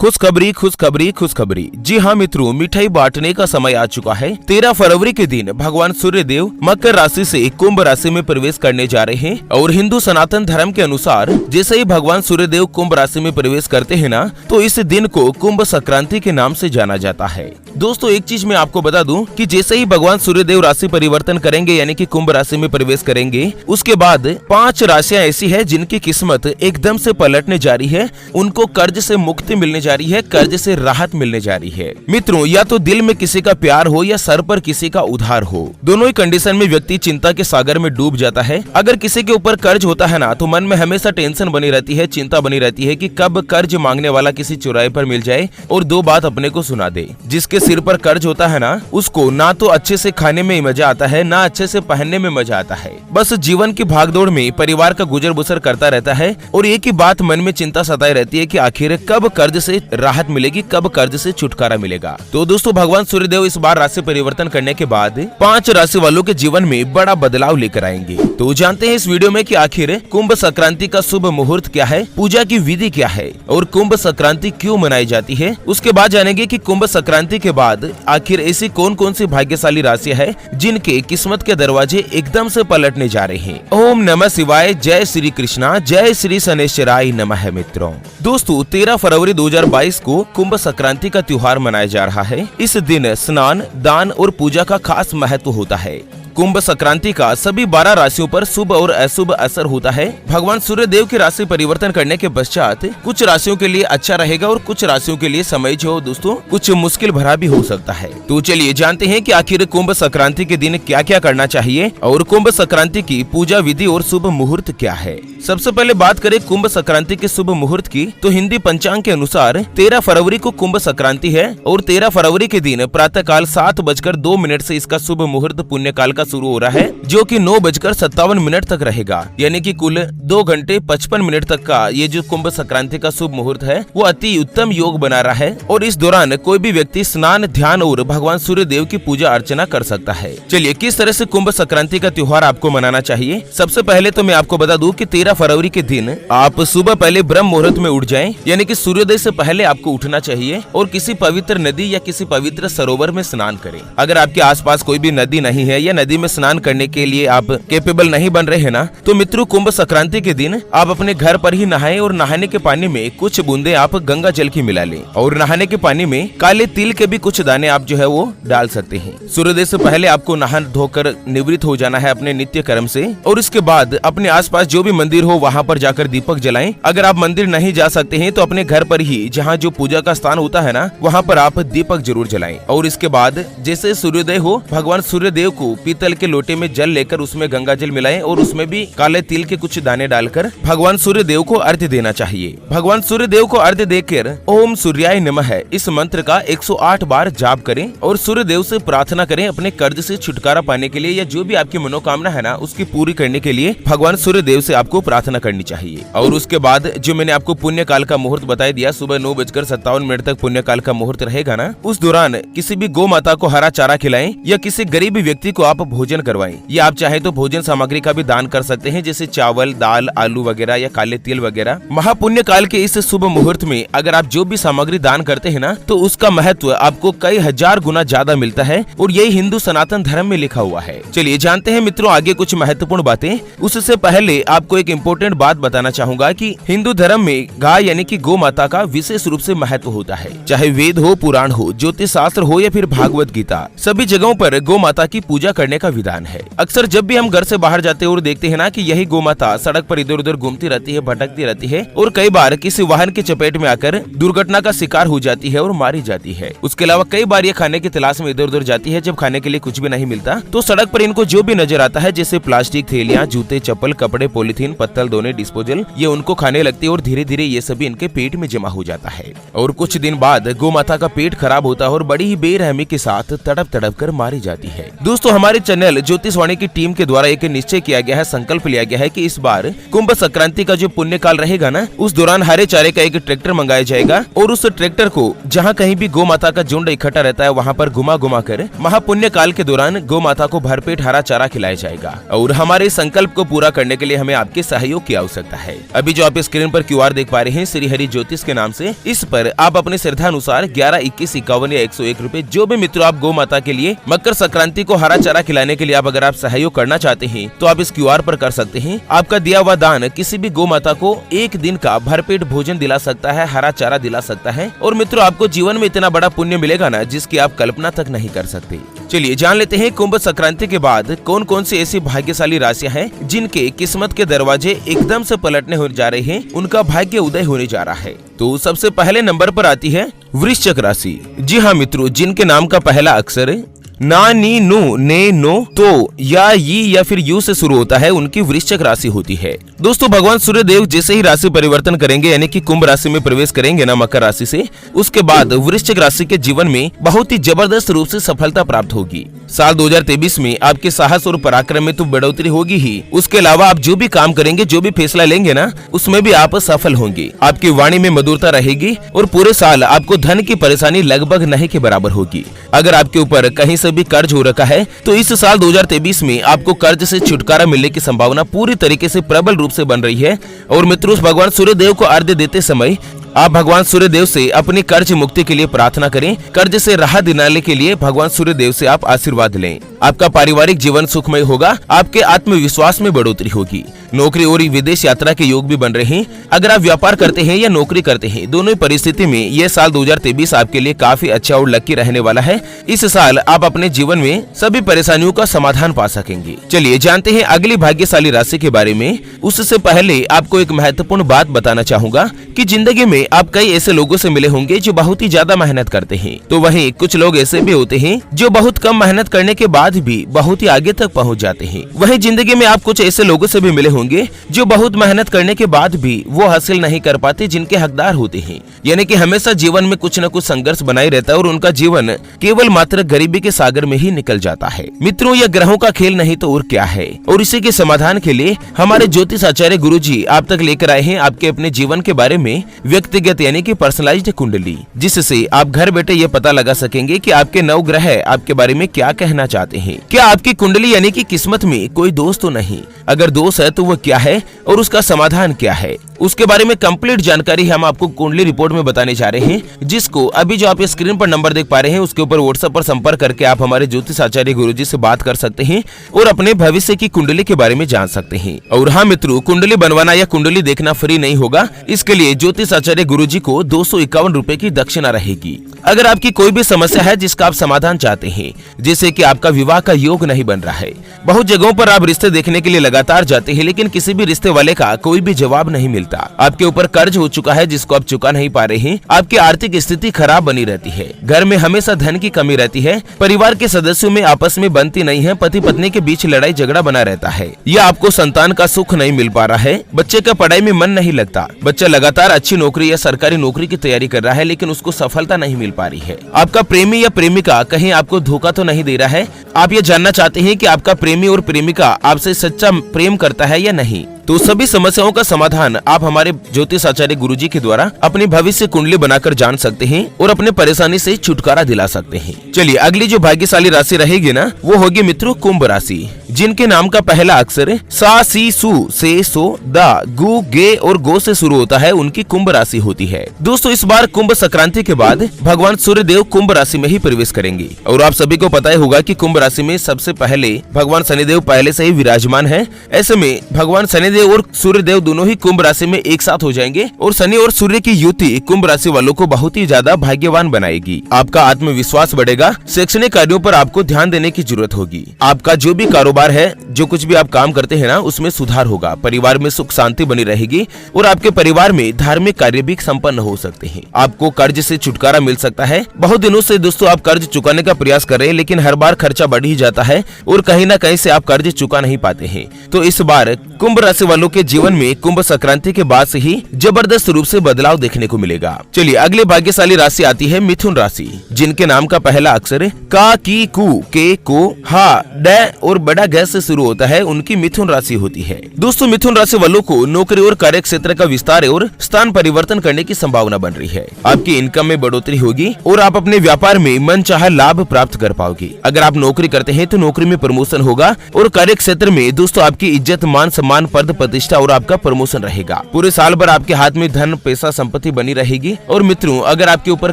खुशखबरी खुशखबरी खुशखबरी। जी हाँ मित्रों, मिठाई बांटने का समय आ चुका है। 13 फरवरी के दिन भगवान सूर्य देव मकर राशि से कुंभ राशि में प्रवेश करने जा रहे हैं और हिंदू सनातन धर्म के अनुसार जैसे ही भगवान सूर्य देव कुंभ राशि में प्रवेश करते हैं ना, तो इस दिन को कुंभ संक्रांति के नाम से जाना जाता है। दोस्तों एक चीज मैं आपको बता दूं कि जैसे ही भगवान सूर्य देव राशि परिवर्तन करेंगे यानी कि कुंभ राशि में प्रवेश करेंगे, उसके बाद 5 राशियां ऐसी है जिनकी किस्मत एकदम से पलटने जा रही है। उनको कर्ज से मुक्ति मिलने जा रही है, कर्ज से राहत मिलने जा रही है। मित्रों या तो दिल में किसी का प्यार हो या सर पर किसी का उधार हो, दोनों ही कंडीशन में व्यक्ति चिंता के सागर में डूब जाता है। अगर किसी के ऊपर कर्ज होता है ना, तो मन में हमेशा टेंशन बनी रहती है, चिंता बनी रहती है कि कब कर्ज मांगने वाला किसी चौराहे पर मिल जाए और 2 बात अपने को सुना दे। जिसके सिर पर कर्ज होता है ना, उसको ना तो अच्छे से खाने में मजा आता है, ना अच्छे से पहनने में मजा आता है। बस जीवन की भागदौड़ में परिवार का गुजर बसर करता रहता है और एक ही बात मन में चिंता सताई रहती है कि आखिर कब कर्ज से राहत मिलेगी, कब कर्ज से छुटकारा मिलेगा। तो दोस्तों भगवान सूर्यदेव इस बार राशि परिवर्तन करने के बाद 5 राशि वालों के जीवन में बड़ा बदलाव लेकर आएंगे। तो जानते हैं इस वीडियो में कि आखिर कुंभ संक्रांति का शुभ मुहूर्त क्या है, पूजा की विधि क्या है और कुंभ संक्रांति क्यों मनाई जाती है। उसके बाद जानेंगे कि कुंभ संक्रांति के बाद आखिर ऐसी कौन कौन सी भाग्यशाली राशि है जिनके किस्मत के दरवाजे एकदम से पलटने जा रहे हैं। ओम नमः शिवाय, जय श्री कृष्णा, जय श्री शनैश्चराय नमः। मित्रों दोस्तों 13 फरवरी 2022 को कुंभ संक्रांति का त्योहार मनाया जा रहा है। इस दिन स्नान, दान और पूजा का खास महत्व होता है। कुंभ संक्रांति का सभी 12 राशियों पर शुभ और अशुभ असर होता है। भगवान सूर्य देव की राशि परिवर्तन करने के पश्चात कुछ राशियों के लिए अच्छा रहेगा और कुछ राशियों के लिए समय जो दोस्तों कुछ मुश्किल भरा भी हो सकता है। तो चलिए जानते हैं कि आखिर कुंभ संक्रांति के दिन क्या क्या करना चाहिए और कुंभ संक्रांति की पूजा विधि और शुभ मुहूर्त क्या है। सबसे पहले बात करें कुंभ संक्रांति के शुभ मुहूर्त की, तो हिंदी पंचांग के अनुसार 13 फरवरी को कुंभ संक्रांति है और 13 फरवरी के दिन प्रातः काल 7:02 से इसका शुभ मुहूर्त पुण्य काल शुरू हो रहा है, जो कि 9:57 तक रहेगा। यानी कि कुल 2 घंटे 55 मिनट तक का ये जो कुंभ संक्रांति का शुभ मुहूर्त है वो अति उत्तम योग बना रहा है और इस दौरान कोई भी व्यक्ति स्नान, ध्यान और भगवान सूर्य देव की पूजा अर्चना कर सकता है। चलिए किस तरह से कुंभ संक्रांति का त्योहार आपको मनाना चाहिए। सबसे पहले तो मैं आपको बता दूं कि 13 फरवरी के दिन आप सुबह पहले ब्रह्म मुहूर्त में उठ जाएं, यानी कि सूर्योदय से पहले आपको उठना चाहिए और किसी पवित्र नदी या किसी पवित्र सरोवर में स्नान करें। अगर आपके आसपास कोई भी नदी नहीं है या नदी में स्नान करने के लिए आप कैपेबल नहीं बन रहे हैं ना, तो मित्रों कुंभ संक्रांति के दिन आप अपने घर पर ही नहाएं और नहाने के पानी में कुछ बूंदे आप गंगा जल की मिला लें और नहाने के पानी में काले तिल के भी कुछ दाने आप जो है वो डाल सकते हैं। सूर्योदय से पहले आपको नहा धोकर निवृत्त हो जाना है अपने नित्य कर्म से और इसके बाद अपने आसपास जो भी मंदिर हो वहाँ पर जाकर दीपक जलाएं। अगर आप मंदिर नहीं जा सकते हैं तो अपने घर पर ही जहाँ जो पूजा का स्थान होता है ना, वहाँ पर आप दीपक जरूर जलाएं और इसके बाद जैसे सूर्योदय हो भगवान सूर्य देव को पीतल के लोटे में जल लेकर उसमें गंगा जल मिलाएं और उसमें भी काले तिल के कुछ दाने डालकर भगवान सूर्य देव को अर्घ्य देना चाहिए। भगवान सूर्य देव को अर्घ्य देकर ओम सूर्याय नमः इस मंत्र का 108 बार जाप करें और सूर्य देव से प्रार्थना करें अपने कर्ज से छुटकारा पाने के लिए या जो भी आपकी मनोकामना है ना उसकी पूरी करने के लिए भगवान सूर्य देव से आपको प्रार्थना करनी चाहिए। और उसके बाद जो मैंने आपको पुण्य काल का मुहूर्त बता दिया, सुबह 9:57 तक पुण्य काल का मुहूर्त रहेगा ना, उस दौरान किसी भी गौ माता को हरा चारा खिलाएं या किसी गरीब व्यक्ति को आप भोजन करवाएं। या आप चाहे तो भोजन सामग्री का भी दान कर सकते हैं, जैसे चावल, दाल, आलू वगैरह या काले तिल वगैरह। महापुण्य काल के इस शुभ मुहूर्त में अगर आप जो भी सामग्री दान करते हैं ना, तो उसका महत्व आपको कई हजार गुना ज्यादा मिलता है और यही हिंदू सनातन धर्म में लिखा हुआ है। चलिए जानते हैं मित्रों आगे कुछ महत्वपूर्ण बातें। उससे पहले आपको एक इम्पोर्टेंट बात बताना चाहूंगा कि हिंदू धर्म में गाय यानी कि गौ माता का विशेष रूप से महत्व होता है। चाहे वेद हो, पुराण हो, ज्योतिष शास्त्र हो या फिर भागवत गीता, सभी जगहों पर गौ माता की पूजा करने का विधान है। अक्सर जब भी हम घर से बाहर जाते हैं और देखते हैं ना कि यही गौ माता सड़क पर इधर उधर घूमती रहती है, भटकती रहती है और कई बार किसी वाहन की चपेट में आकर दुर्घटना का शिकार हो जाती है और मारी जाती है। उसके अलावा कई बार ये खाने की तलाश में इधर उधर जाती है। जब खाने के लिए कुछ भी नहीं मिलता तो सड़क पर इनको जो भी नजर आता है, जैसे प्लास्टिक थैलियां, जूते, चप्पल, कपड़े, पॉलिथीन, पत्तल, दोने, डिस्पोजल, ये उनको खाने लगती है और धीरे धीरे ये सभी इनके पेट में जमा हो जाता है और कुछ दिन बाद गौ माता का पेट खराब होता है और बड़ी ही बेरहमी के साथ तड़प तड़प कर मारी जाती है। दोस्तों हमारे चैनल ज्योतिषवाणी की टीम के द्वारा एक निश्चय किया गया है, संकल्प लिया गया है कि इस बार कुंभ संक्रांति का जो पुण्य काल रहेगा ना, उस दौरान हरे चारे का एक ट्रैक्टर मंगाया जाएगा और उस ट्रैक्टर को जहाँ कहीं भी गौ माता का झुंड इकट्ठा रहता है वहाँ पर घुमा घुमा कर महापुण्य काल के दौरान गौ माता को भरपेट हरा चारा खिलाया जाएगा। और हमारे संकल्प को पूरा करने के लिए हमें आपके सहयोग की आवश्यकता है। अभी जो आप स्क्रीन पर QR देख पा रहे हैं श्री हरि ज्योतिष के नाम से, इस पर आप अपने श्रद्धा अनुसार 11, 21, 51 या 101 रुपए जो भी मित्रों आप गौ माता के लिए मकर संक्रांति को हरा चारा खिलाने के लिए अगर आप सहयोग करना चाहते हैं तो आप इस QR पर कर सकते हैं। आपका दिया हुआ दान किसी भी गौ माता को एक दिन का भरपेट भोजन दिला सकता है, हरा चारा दिला सकता है और मित्रों आपको जीवन में इतना बड़ा पुण्य मिलेगा ना जिसकी आप कल्पना तक नहीं कर सकते। चलिए जान लेते हैं कुंभ संक्रांति के बाद कौन कौन सी ऐसी भाग्यशाली राशियां हैं जिनके किस्मत के दरवाजे एकदम से पलटने हो जा रहे हैं, उनका भाग्य उदय होने जा रहा है। तो सबसे पहले नंबर पर आती है वृश्चिक राशि। जी हाँ मित्रों, जिनके नाम का पहला अक्षर ना, नी, नु, ने, नो, तो या ये या फिर यू से शुरू होता है, उनकी वृश्चिक राशि होती है। दोस्तों भगवान सूर्य देव जैसे ही राशि परिवर्तन करेंगे यानी कि कुंभ राशि में प्रवेश करेंगे ना मकर राशि से, उसके बाद वृश्चिक राशि के जीवन में बहुत ही जबरदस्त रूप से सफलता प्राप्त होगी। साल 2023 में आपके साहस और पराक्रम में तो बढ़ोतरी होगी ही, उसके अलावा आप जो भी काम करेंगे, जो भी फैसला लेंगे ना, उसमें भी आप सफल होंगे। आपकी वाणी में मधुरता रहेगी और पूरे साल आपको धन की परेशानी लगभग नहीं के बराबर होगी। अगर आपके ऊपर कहीं से भी कर्ज हो रखा है तो इस साल 2023 में आपको कर्ज से छुटकारा मिलने की संभावना पूरी तरीके से प्रबल रूप से बन रही है। और मित्रों भगवान सूर्य देव को अर्घ्य देते समय आप भगवान सूर्य देव से अपनी कर्ज मुक्ति के लिए प्रार्थना करें। कर्ज से राहत दिलाने के लिए भगवान सूर्य देव से आप आशीर्वाद लें। आपका पारिवारिक जीवन सुखमय होगा, आपके आत्मविश्वास में बढ़ोतरी होगी। नौकरी और विदेश यात्रा के योग भी बन रहे हैं। अगर आप व्यापार करते हैं या नौकरी करते हैं, दोनों परिस्थिति में यह साल 2023 आपके लिए काफी अच्छा और लकी रहने वाला है। इस साल आप अपने जीवन में सभी परेशानियों का समाधान पा सकेंगे। चलिए जानते हैं अगली भाग्यशाली राशि के बारे में। उससे पहले आपको एक महत्वपूर्ण बात बताना चाहूंगा कि जिंदगी में आप कई ऐसे लोगों से मिले होंगे जो बहुत ही ज्यादा मेहनत करते हैं, तो वहीं कुछ लोग ऐसे भी होते हैं जो बहुत कम मेहनत करने के बाद भी बहुत ही आगे तक पहुंच जाते हैं। वहीं जिंदगी में आप कुछ ऐसे लोगों से भी मिले होंगे जो बहुत मेहनत करने के बाद भी वो हासिल नहीं कर पाते जिनके हकदार होते हैं। यानी कि हमेशा जीवन में कुछ न कुछ संघर्ष बनाए रहता है और उनका जीवन केवल मात्र गरीबी के सागर में ही निकल जाता है। मित्रों यह ग्रहों का खेल नहीं तो और क्या है। और इसी के समाधान के लिए हमारे ज्योतिष आचार्य गुरुजी आप तक लेकर आए हैं आपके अपने जीवन के बारे में व्यक्तिगत यानी कि पर्सनलाइज्ड कुंडली, जिससे आप घर बैठे ये पता लगा सकेंगे कि आपके नवग्रह आपके बारे में क्या कहना चाहते हैं। क्या आपकी कुंडली यानी कि किस्मत में कोई दोष तो नहीं? अगर दोष है तो वो क्या है और उसका समाधान क्या है, उसके बारे में कंप्लीट जानकारी हम आपको कुंडली रिपोर्ट में बताने जा रहे हैं, जिसको अभी जो आप स्क्रीन पर नंबर देख पा रहे हैं उसके ऊपर व्हाट्सएप पर संपर्क करके आप हमारे ज्योतिष आचार्य गुरुजी से बात कर सकते हैं और अपने भविष्य की कुंडली के बारे में जान सकते हैं। और हाँ मित्रों, कुंडली बनवाना या कुंडली देखना फ्री नहीं होगा। इसके लिए ज्योतिष आचार्य गुरुजी को 251 रुपए की दक्षिणा रहेगी। अगर आपकी कोई भी समस्या है जिसका आप समाधान चाहते हैं, जैसे कि आपका विवाह का योग नहीं बन रहा है, बहुत जगहों पर आप रिश्ते देखने के लिए लगातार जाते हैं लेकिन किसी भी रिश्ते वाले का कोई भी जवाब नहीं मिलता, आपके ऊपर कर्ज हो चुका है जिसको आप चुका नहीं पा रहे हैं, आपकी आर्थिक स्थिति खराब बनी रहती है, घर में हमेशा धन की कमी रहती है, परिवार के सदस्यों में आपस में बनती नहीं है, पति पत्नी के बीच लड़ाई झगड़ा बना रहता है, या आपको संतान का सुख नहीं मिल पा रहा है, बच्चे का पढ़ाई में मन नहीं लगता, बच्चा लगातार अच्छी नौकरी या सरकारी नौकरी की तैयारी कर रहा है लेकिन उसको सफलता नहीं मिल पा रही है, आपका प्रेमी या प्रेमिका कहीं आपको धोखा तो नहीं दे रहा है, आप ये जानना चाहते हैं कि आपका प्रेमी और प्रेमिका आपसे सच्चा प्रेम करता है या नहीं, तो सभी समस्याओं का समाधान आप हमारे ज्योतिष आचार्य गुरुजी के द्वारा अपनी भविष्य कुंडली बनाकर जान सकते हैं और अपने परेशानी से छुटकारा दिला सकते हैं। चलिए अगली जो भाग्यशाली राशि रहेगी ना, वो होगी मित्रों कुंभ राशि, जिनके नाम का पहला अक्षर सा, सी, सु, से, सो, दा, गु, गे और गो से शुरू होता है, उनकी कुंभ राशि होती है। दोस्तों इस बार कुंभ संक्रांति के बाद भगवान सूर्य देव कुंभ राशि में ही प्रवेश करेंगे और आप सभी को पता ही होगा कि कुंभ राशि में सबसे पहले भगवान शनिदेव पहले से ही विराजमान है। ऐसे में भगवान शनिदेव और सूर्य देव दोनों ही कुंभ राशि में एक साथ हो जाएंगे और शनि और सूर्य की युति कुंभ राशि वालों को बहुत ही ज्यादा भाग्यवान बनाएगी। आपका आत्मविश्वास बढ़ेगा, शैक्षणिक कार्यों पर आपको ध्यान देने की जरूरत होगी, आपका जो भी कारोबार परिवार है, जो कुछ भी आप काम करते हैं ना उसमें सुधार होगा, परिवार में सुख शांति बनी रहेगी और आपके परिवार में धार्मिक कार्य भी संपन्न हो सकते हैं। आपको कर्ज से छुटकारा मिल सकता है। बहुत दिनों से दोस्तों आप कर्ज चुकाने का प्रयास कर रहे हैं, लेकिन हर बार खर्चा बढ़ ही जाता है और कहीं ना कहीं से आप कर्ज चुका नहीं पाते हैं। तो इस बार कुंभ राशि वालों के जीवन में कुंभ संक्रांति के बाद से ही जबरदस्त रूप से बदलाव देखने को मिलेगा। चलिए अगली भाग्यशाली राशि आती है मिथुन राशि, जिनके नाम का पहला अक्षर का, की, कु, के, को, हा, ड और बड़ा ग से शुरू होता है, उनकी मिथुन राशि होती है। दोस्तों मिथुन राशि वालों को नौकरी और कार्य क्षेत्र का विस्तार और स्थान परिवर्तन करने की संभावना बन रही है। आपकी इनकम में बढ़ोतरी होगी और आप अपने व्यापार में मनचाहा लाभ प्राप्त कर पाओगे। अगर आप नौकरी करते हैं तो नौकरी में प्रमोशन होगा और कार्य क्षेत्र में दोस्तों आपकी इज्जत, मान सम्मान, पद प्रतिष्ठा और आपका प्रमोशन रहेगा। पूरे साल भर आपके हाथ में धन, पैसा, संपत्ति बनी रहेगी। और मित्रों अगर आपके ऊपर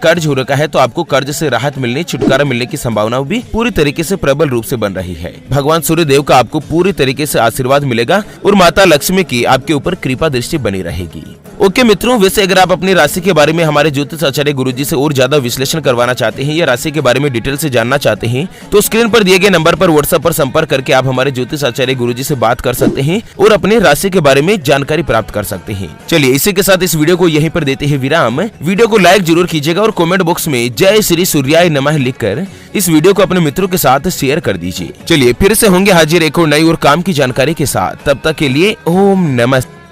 कर्ज हो रखा है तो आपको कर्ज से राहत मिलने, छुटकारा मिलने की संभावना भी पूरी तरीके से प्रबल रूप से बन रही है। भगवान सूर्य देव का आपको पूरी तरीके से आशीर्वाद मिलेगा और माता लक्ष्मी की आपके ऊपर कृपा दृष्टि बनी रहेगी। ओके मित्रों, वैसे अगर आप अपनी राशि के बारे में हमारे ज्योतिष आचार्य गुरुजी से और ज्यादा विश्लेषण करवाना चाहते हैं या राशि के बारे में डिटेल से जानना चाहते हैं तो स्क्रीन पर दिए गए नंबर पर व्हाट्सएप पर संपर्क करके आप हमारे ज्योतिष आचार्य गुरुजी से बात कर सकते हैं और अपने राशि के बारे में जानकारी प्राप्त कर सकते हैं। चलिए इसी के साथ इस वीडियो को यहीं पर देते हैं विराम। वीडियो को लाइक जरूर कीजिएगा और कमेंट बॉक्स में जय श्री सूर्याय नमः लिखकर इस वीडियो को अपने मित्रों के साथ शेयर कर दीजिए। चलिए फिर से होंगे हाजिर एक और नई और काम की जानकारी के साथ, तब तक के लिए ओम नमस्ते।